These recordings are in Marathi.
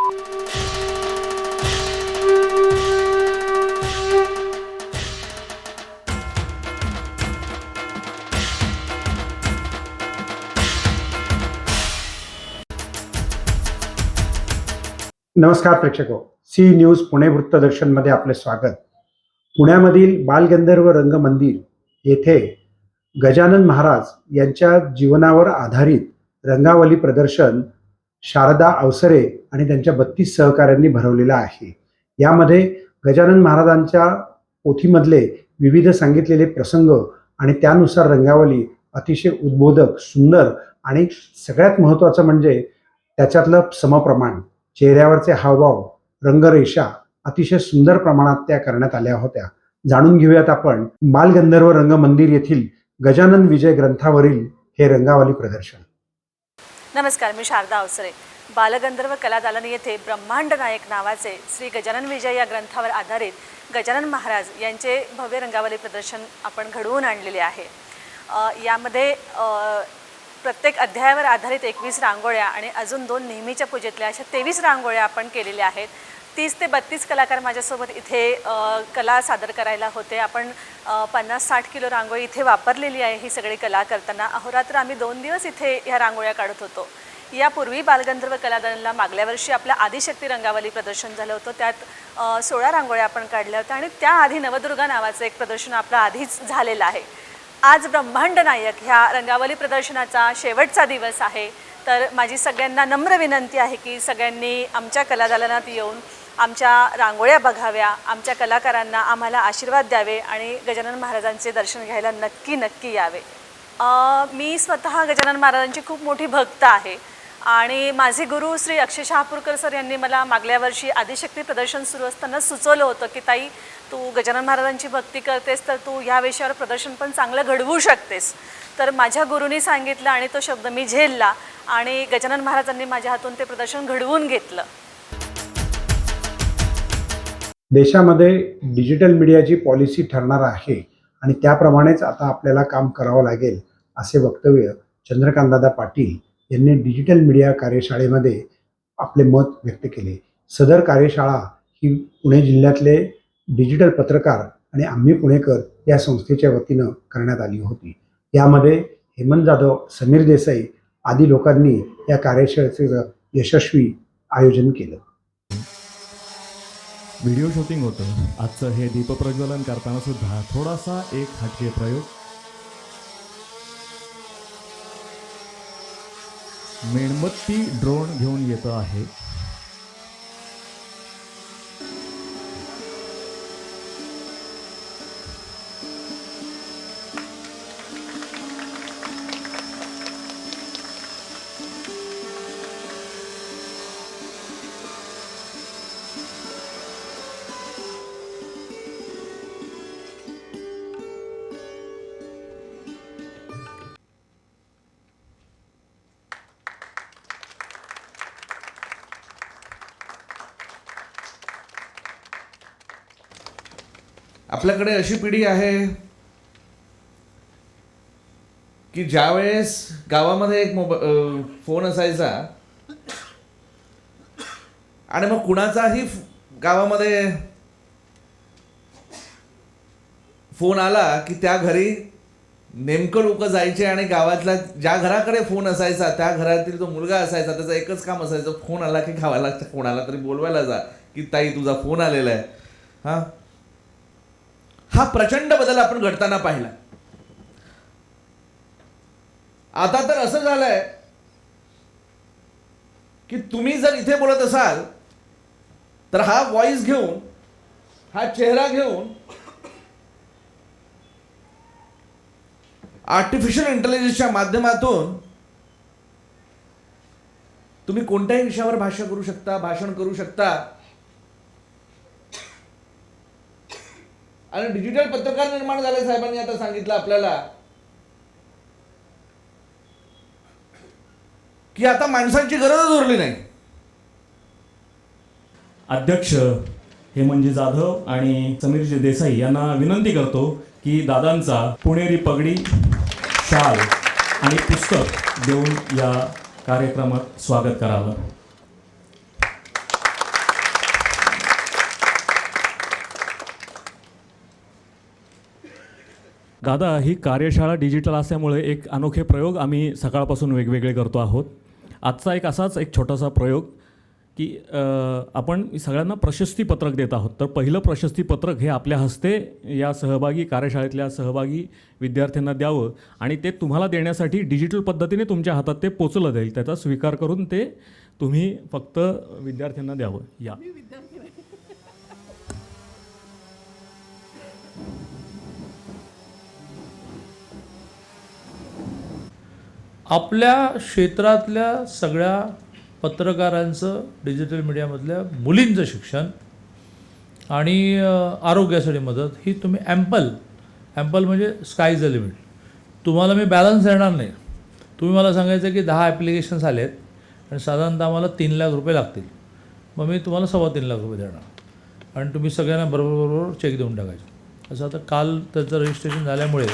नमस्कार प्रेक्षको, सी न्यूज पुणे वृत्तदर्शनमध्ये आपले स्वागत. पुण्यामधील बालगंधर्व रंगमंदिर येथे गजानन महाराज यांच्या जीवनावर आधारित रंगावली प्रदर्शन शारदा अवसरे आणि त्यांच्या 32 सहकाऱ्यांनी भरवलेलं आहे. यामध्ये गजानन महाराजांच्या पोथीमधले विविध सांगितलेले प्रसंग आणि त्यानुसार रंगावली अतिशय उद्बोधक, सुंदर आणि सगळ्यात महत्त्वाचं म्हणजे त्याच्यातलं समप्रमाण, चेहऱ्यावरचे हावभाव, रंगरेषा अतिशय सुंदर प्रमाणात त्या करण्यात आल्या होत्या. जाणून घेऊयात आपण बालगंधर्व रंगमंदिर येथील गजानन विजय ग्रंथावरील हे रंगावली प्रदर्शन. नमस्कार, मी शारदा अवसरे. बालगंधर्व कलादालन येथे ब्रह्मांड नायक नावाचे श्री गजानन विजय या ग्रंथावर आधारित गजानन महाराज यांचे भव्य रंगावली प्रदर्शन आपण घडवून आणलेले आहे. यामध्ये प्रत्येक अध्यायावर आधारित 21 रांगोळ्या आणि अजून 2 नेहमीच्या पूजेतल्या अशा 23 रांगोळ्या आपण केलेल्या आहेत. 30 ते 32 कलाकार माझ्यासोबत इथे कला सादर करायला होते. आपण 50-60 किलो रांगोळी इथे वापरलेली आहे. ही सगळी कला करताना अहोरात्र आम्ही 2 दिवस इथे ह्या रांगोळ्या काढत होतो. यापूर्वी बालगंधर्व कलादालनला मागल्या वर्षी आपलं आदिशक्ती रंगावली प्रदर्शन झालं होतं. त्यात 16 रांगोळ्या आपण काढल्या होत्या आणि त्याआधी नवदुर्गा नावाचं एक प्रदर्शन आपलं आधीच झालेलं आहे. आज ब्रह्मांड नायक ह्या रंगावली प्रदर्शनाचा शेवटचा दिवस आहे. तर माझी सगळ्यांना नम्र विनंती आहे की सगळ्यांनी आमच्या कलादालनात येऊन आमच्या रांगोळ्या बघाव्या, आमच्या कलाकारांना आम्हाला आशीर्वाद द्यावे आणि गजानन महाराजांचे दर्शन घ्यायला नक्की यावे. मी स्वतः गजानन महाराजांची खूप मोठी भक्त आहे आणि माझे गुरु श्री अक्षय शहापूरकर सर यांनी मला मागल्या वर्षी आदिशक्ती प्रदर्शन सुरू असताना सुचवलं होतं की ताई, तू गजानन महाराजांची भक्ती करतेस तर तू ह्या विषयावर प्रदर्शन पण चांगलं घडवू शकतेस. तर माझ्या गुरुनी सांगितलं आणि तो शब्द मी झेलला आणि गजानन महाराजांनी माझ्या हातून ते प्रदर्शन घडवून घेतलं. देशामध्ये डिजिटल मीडियाची पॉलिसी ठरणार आहे आणि त्याप्रमाणेच आता आपल्याला काम करावं लागेल असे वक्तव्य चंद्रकांतदादा पाटील यांनी डिजिटल मीडिया कार्यशाळेमध्ये आपले मत व्यक्त केले. सदर कार्यशाळा ही पुणे जिल्ह्यातले डिजिटल पत्रकार आणि आम्ही पुणेकर या संस्थेच्या वतीनं करण्यात आली होती. यामध्ये हेमंत जाधव, समीर देसाई आदी लोकांनी या कार्यशाळेचं यशस्वी आयोजन केलं. व्हिडिओ शूटिंग होतं. आजचं हे दीपप्रज्वलन करताना सुद्धा थोडासा एक हटके प्रयोग. मेणबत्ती ड्रोन घेऊन येतो आहे. आपल्याकडे अशी पिढी आहे की ज्यावेळेस गावामध्ये एक फोन असायचा आणि मग कुणाचाही गावामध्ये फोन आला की त्या घरी नेमकं लोक जायचे आणि गावातला ज्या घराकडे फोन असायचा त्या घरातील जो मुलगा असायचा त्याचं एकच काम असायचं, फोन आला की गावाला कोणाला तरी बोलवायला जा की ताई तुझा फोन आलेला आहे. हा प्रचंड बदल आपण घडताना पाहिला. आता तर असं झालंय की तुम्ही जर इथे बोलत असाल तर हा व्हॉइस घेऊन, हा चेहरा घेऊन आर्टिफिशियल इंटेलिजन्सच्या माध्यमातून तुम्ही कोणत्याही विषयावर भाषण करू शकता आणि डिजिटल पत्रकार निर्माण झाले. साहेबांनी आता सांगितलं आपल्याला की आता माणसांची गरजच उरली नाही. अध्यक्ष हेमंत जाधव आणि समीर देसाई यांना विनंती करतो की दादांचा पुणेरी पगडी, शाल आणि पुस्तक देऊन या कार्यक्रमात स्वागत करावं. दादा, ही कार्यशाळा डिजिटल असल्यामुळे एक अनोखे प्रयोग आम्ही सकाळपासून वेगवेगळे करतो आहोत. आजचा असाच एक छोटासा प्रयोग की आपण सगळ्यांना प्रशस्तीपत्रक देत आहोत. तर पहिलं प्रशस्तीपत्रक हे आपल्या हस्ते या कार्यशाळेतल्या सहभागी विद्यार्थ्यांना द्यावं आणि ते तुम्हाला देण्यासाठी डिजिटल पद्धतीने तुमच्या हातात ते पोचलं जाईल. त्याचा स्वीकार करून ते तुम्ही फक्त विद्यार्थ्यांना द्यावं. या आपल्या क्षेत्रातल्या सगळ्या पत्रकारांचं, डिजिटल मीडियामधल्या मुलींचं शिक्षण आणि आरोग्यासाठी मदत ही तुम्ही ॲम्पल म्हणजे स्काय इज द लिमिट. तुम्हाला मी बॅलन्स देणार नाही. तुम्ही मला सांगायचं की 10 ॲप्लिकेशन्स आले आहेत आणि साधारणतः आम्हाला 3 लाख रुपये लागतील. मग मी तुम्हाला 3.25 लाख रुपये देणार आणि तुम्ही सगळ्यांना बरोबर चेक देऊन टाकायचं. असं आता काल त्याचं रजिस्ट्रेशन झाल्यामुळे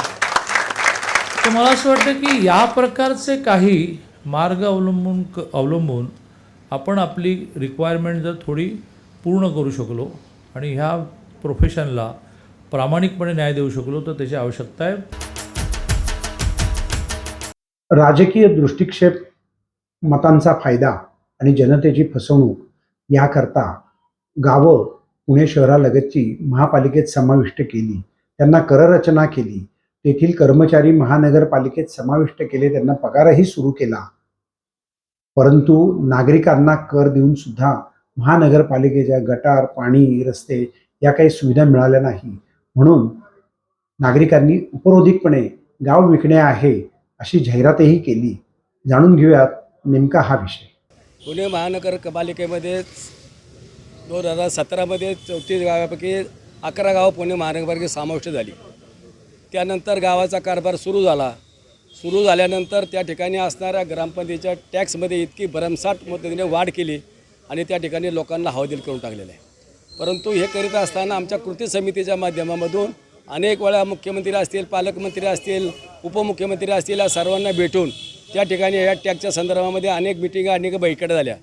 तर मला असं वाटतं की या प्रकारचे काही मार्ग अवलंबून आपण आपली रिक्वायरमेंट जर थोडी पूर्ण करू शकलो आणि ह्या प्रोफेशनला प्रामाणिकपणे न्याय देऊ शकलो तर त्याची आवश्यकता आहे. राजकीय दृष्टिक्षेप, मतांचा फायदा आणि जनतेची फसवणूक याकरता गावं पुणे शहरालगतची महापालिकेत समाविष्ट केली, त्यांना कररचना केली, तेथील कर्मचारी महानगरपालिकेत समाविष्ट केले, त्यांना पगारही सुरू केला. परंतु नागरिकांना कर देऊन सुद्धा महानगरपालिकेच्या गटार, पाणी, रस्ते या काही सुविधा मिळाल्या नाही. म्हणून नागरिकांनी उपरोधिकपणे गाव विकणे आहे अशी जाहिरातही केली. जाणून घेऊयात नेमका हा विषय. पुणे महानगरपालिकेमध्ये 2017मध्ये 34 गावापैकी 11 गावं पुणे महानगरपालिकेत समाविष्ट झाली. त्यानंतर गावाचा कारभार सुरू झाल्यानंतर त्या ठिकाणी असणाऱ्या ग्रामपंचायतीच्या टॅक्समध्ये इतकी भरमसाठ पद्धतीने वाढ केली आणि त्या ठिकाणी लोकांना हवालदिल करून टाकलेलं आहे. परंतु हे करीत असताना आमच्या कृती समितीच्या माध्यमामधून अनेक वेळा मुख्यमंत्री असतील, पालकमंत्री असतील, उपमुख्यमंत्री असतील या सर्वांना भेटून त्या ठिकाणी या टॅक्सच्या संदर्भामध्ये अनेक मिटिंगा, अनेक बैठका झाल्या.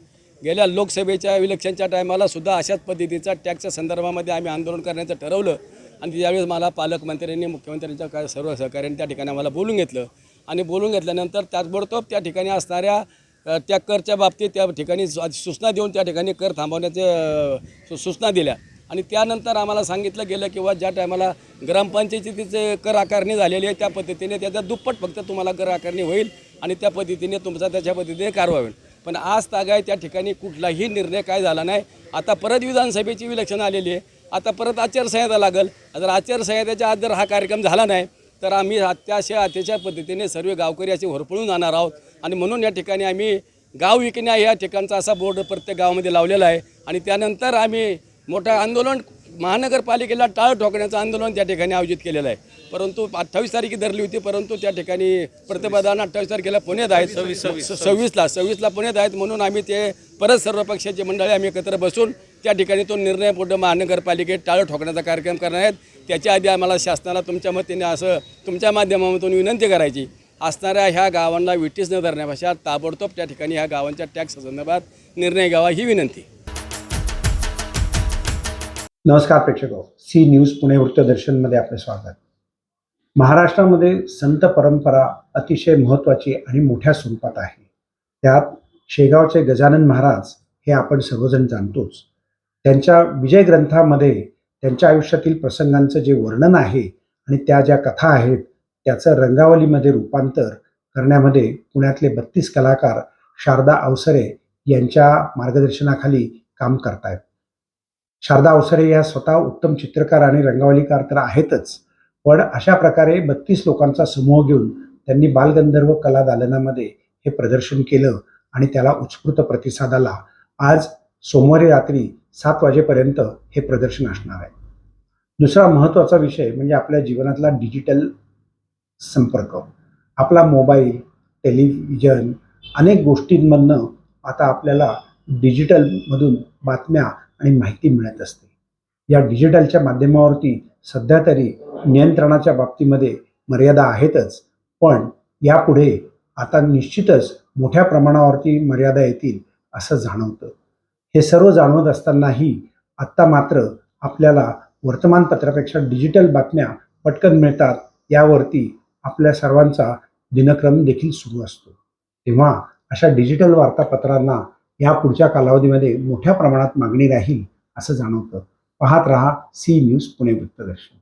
गेल्या लोकसभेच्या इलेक्शनच्या टायमाला सुद्धा अशाच पद्धतीचा टॅक्सच्या संदर्भामध्ये आम्ही आंदोलन करण्याचं ठरवलं आणि त्यावेळेस मला पालकमंत्र्यांनी, मुख्यमंत्र्यांच्या सर्व सहकार्याने त्या ठिकाणी आम्हाला बोलून घेतलं आणि बोलून घेतल्यानंतर त्याचबरोबर त्या ठिकाणी असणाऱ्या त्या करच्या बाबतीत त्या ठिकाणी सूचना देऊन त्या ठिकाणी कर थांबवण्याचे सूचना दिल्या आणि त्यानंतर आम्हाला सांगितलं गेलं किंवा ज्या टायमाला ग्रामपंचायतीचे कर आकारणी झालेली आहे त्या पद्धतीने त्याचा दुप्पट फक्त तुम्हाला कर आकारणी होईल आणि त्या पद्धतीने तुमचा त्याच्या पद्धतीने कारवाई होईल. पण आज तागाय त्या ठिकाणी कुठलाही निर्णय काय झाला नाही. आता परत विधानसभेची इलेक्शन आलेली आहे. आता परत आचारसंहिता लागेल. जर आचारसंहितेच्या आज जर हा कार्यक्रम झाला नाही तर आम्ही त्याच्या पद्धतीने सर्व गावकरी असे होरपळून जाणार आहोत आणि म्हणून या ठिकाणी आम्ही गाव विकण्या या ठिकाणचा असा बोर्ड प्रत्येक गावामध्ये लावलेला आहे आणि त्यानंतर आम्ही मोठं आंदोलन महानगरपालिकेला टाळ ठोकण्याचं आंदोलन त्या ठिकाणी आयोजित केलेलं आहे. परंतु 28 तारखे धरली होती, परंतु त्या ठिकाणी प्रतिपादन 28 तारखेला पुण्यात आहेत, 26ला पुण्यात आहेत. म्हणून आम्ही ते परत सर्व पक्षाची मंडळी आम्ही एकत्र बसून त्या ठिकाणी तो निर्णय पुढे महानगरपालिकेत टाळ ठोकण्याचा कार्यक्रम करणार आहेत. त्याच्या आधी आम्हाला शासनाला तुमच्या मतीने असं तुमच्या माध्यमातून विनंती करायची, असणाऱ्या ह्या गावांना विटीस न धरण्यापेक्षा ताबडतोब त्या ठिकाणी ह्या गावांच्या टॅक्स संदर्भात निर्णय घ्यावा ही विनंती. नमस्कार प्रेक्षक, सी न्यूज पुणे वृत्तदर्शनमध्ये आपले स्वागत. महाराष्ट्रामध्ये संत परंपरा अतिशय महत्त्वाची आणि मोठ्या स्वरूपात आहे. त्यात शेगावचे गजानन महाराज हे आपण सर्वजण जाणतोच. त्यांच्या विजय ग्रंथामध्ये त्यांच्या आयुष्यातील प्रसंगांचं जे वर्णन आहे आणि त्या ज्या कथा आहेत त्याचं रंगावलीमध्ये रूपांतर करण्यामध्ये पुण्यातले 32 कलाकार शारदा अवसरे यांच्या मार्गदर्शनाखाली काम करतायत. शारदा अवसरे या स्वतः उत्तम चित्रकार आणि रंगवलीकार तर आहेतच, पण अशा प्रकारे 32 लोकांचा समूह घेऊन त्यांनी बालगंधर्व कला दालनामध्ये हे प्रदर्शन केलं आणि त्याला उत्स्फूर्त प्रतिसाद आला. आज सोमवारी रात्री 7 वाजेपर्यंत हे प्रदर्शन असणार आहे. दुसरा महत्त्वाचा विषय म्हणजे आपल्या जीवनातला डिजिटल संपर्क. आपला मोबाईल, टेलिव्हिजन अनेक गोष्टींमधनं आता आपल्याला डिजिटलमधून बातम्या आणि माहिती मिळत असते. या डिजिटलच्या माध्यमावरती सध्या तरी नियंत्रणाच्या बाबतीमध्ये मर्यादा आहेतच, पण यापुढे आता निश्चितच मोठ्या प्रमाणावरती मर्यादा येतील असं जाणवतं. हे सर्व जाणवत असतानाही आत्ता मात्र आपल्याला वर्तमानपत्रापेक्षा डिजिटल बातम्या पटकन मिळतात यावरती आपल्या सर्वांचा दिनक्रम देखील सुरू असतो. तेव्हा अशा डिजिटल वार्तापत्रांना या पुढच्या कालावधीमध्ये मोठ्या प्रमाणात मागणी राहील असं जाणवतं. पाहत रहा सी न्यूज पुणे वृत्तदर्शन.